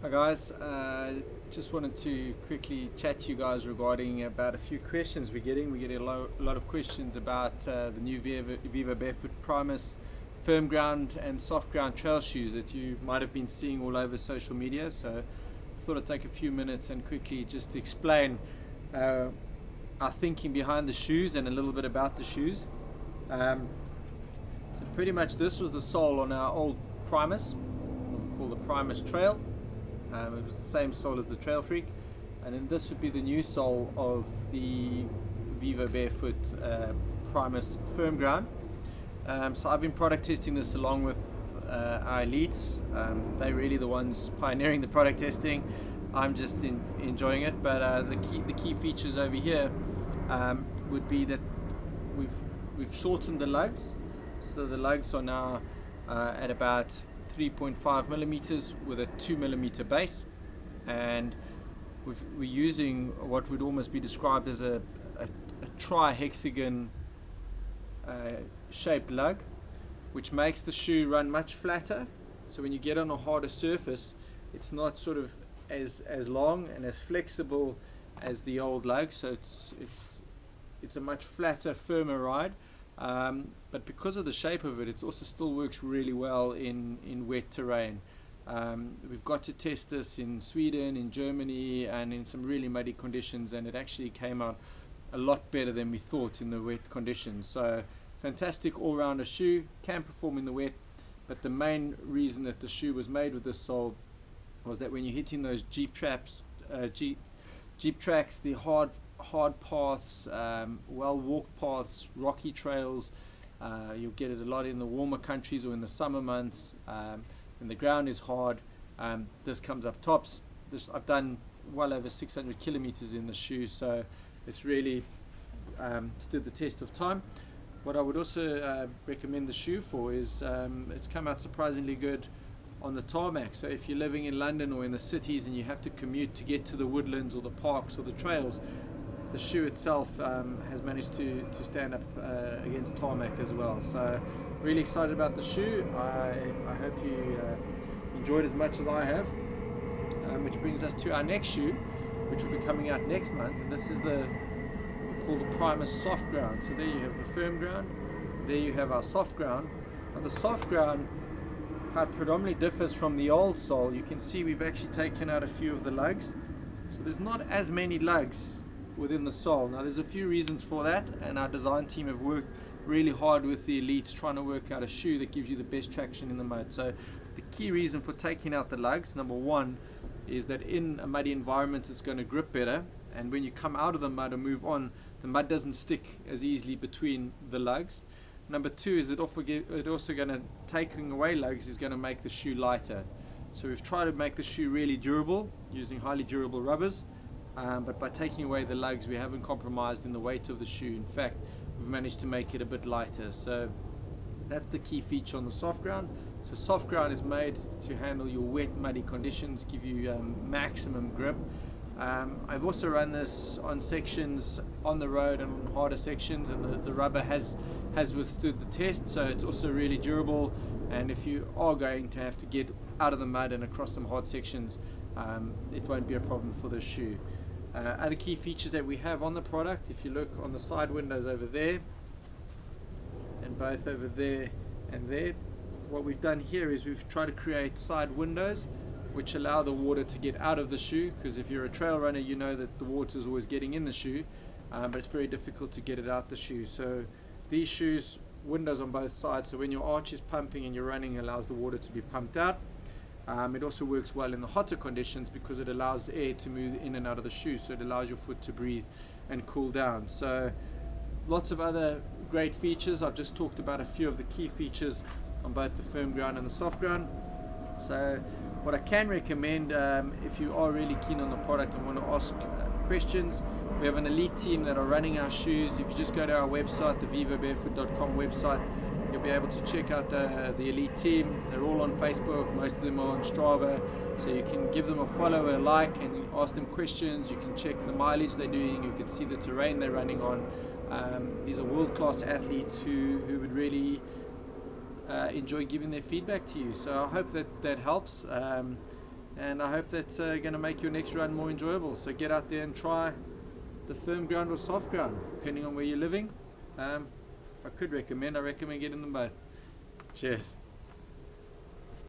Hi guys, just wanted to quickly chat to you guys regarding about a few questions we're getting. We're getting a lot of questions about the new Vivobarefoot PRIMUS firm ground and soft ground trail shoes that you might have been seeing all over social media. So I thought I'd take a few minutes and quickly just explain our thinking behind the shoes and a little bit about the shoes. So pretty much this was the sole on our old PRIMUS, what we call the PRIMUS Trail. It was the same sole as the Trail Freak, and then this would be the new sole of the Vivobarefoot PRIMUS firm ground. So I've been product testing this along with our elites. They're really the ones pioneering the product testing. I'm just enjoying it, but the key features over here would be that we've shortened the lugs. So the lugs are now at about 3.5 millimeters with a 2 millimeter base, and we're using what would almost be described as a tri-hexagon shaped lug, which makes the shoe run much flatter. So when you get on a harder surface, it's not sort of as long and as flexible as the old lug. So it's a much flatter, firmer ride. But because of the shape of it, it also still works really well in wet terrain. We've got to test this in Sweden, in Germany, and in some really muddy conditions, and it actually came out a lot better than we thought in the wet conditions. So fantastic all-rounder shoe, can perform in the wet, but the main reason that the shoe was made with this sole was that when you're hitting those jeep tracks, the hard paths, well-walked paths, rocky trails, you'll get it a lot in the warmer countries or in the summer months when the ground is hard. This comes up tops. I've done well over 600 kilometers in the shoe, so it's really stood the test of time. What I would also recommend the shoe for is it's come out surprisingly good on the tarmac. So if you're living in London or in the cities and you have to commute to get to the woodlands or the parks or the trails, the shoe itself has managed to stand up against tarmac as well. So really excited about the shoe. I hope you enjoyed as much as I have, which brings us to our next shoe, which will be coming out next month, and this is what we call the PRIMUS soft ground. So there you have the firm ground, there you have our soft ground. Now the soft ground, how it predominantly differs from the old sole, you can see we've actually taken out a few of the lugs, so there's not as many lugs within the sole. Now there's a few reasons for that, and our design team have worked really hard with the elites trying to work out a shoe that gives you the best traction in the mud. So the key reason for taking out the lugs, number one, is that in a muddy environment it's going to grip better, and when you come out of the mud and move on, the mud doesn't stick as easily between the lugs. Number two is it also going to, taking away lugs is going to make the shoe lighter. So we've tried to make the shoe really durable using highly durable rubbers, but by taking away the lugs we haven't compromised in the weight of the shoe. In fact, we've managed to make it a bit lighter. So that's the key feature on the soft ground. So soft ground is made to handle your wet, muddy conditions, give you maximum grip. I've also run this on sections on the road and on harder sections, and the rubber has withstood the test, so it's also really durable. And if you are going to have to get out of the mud and across some hard sections, it won't be a problem for the shoe. Other key features that we have on the product, if you look on the side windows over there and both over there and there, what we've done here is we've tried to create side windows which allow the water to get out of the shoe, because if you're a trail runner you know that the water is always getting in the shoe, but it's very difficult to get it out the shoe. So these shoes, windows on both sides, so when your arch is pumping and you're running, it allows the water to be pumped out. It also works well in the hotter conditions because it allows air to move in and out of the shoe, so it allows your foot to breathe and cool down. So lots of other great features. I've just talked about a few of the key features on both the firm ground and the soft ground. So what I can recommend, if you are really keen on the product and want to ask questions, we have an elite team that are running our shoes. If you just go to our website, the vivobarefoot.com website, you'll be able to check out the elite team. They're all on Facebook, most of them are on Strava, so you can give them a follow, a like, and ask them questions. You can check the mileage they're doing, you can see the terrain they're running on. These are world-class athletes who would really enjoy giving their feedback to you. So I hope that helps. and I hope that's going to make your next run more enjoyable. So get out there and try the firm ground or soft ground, depending on where you're living. If I could recommend, I recommend getting them both. Cheers.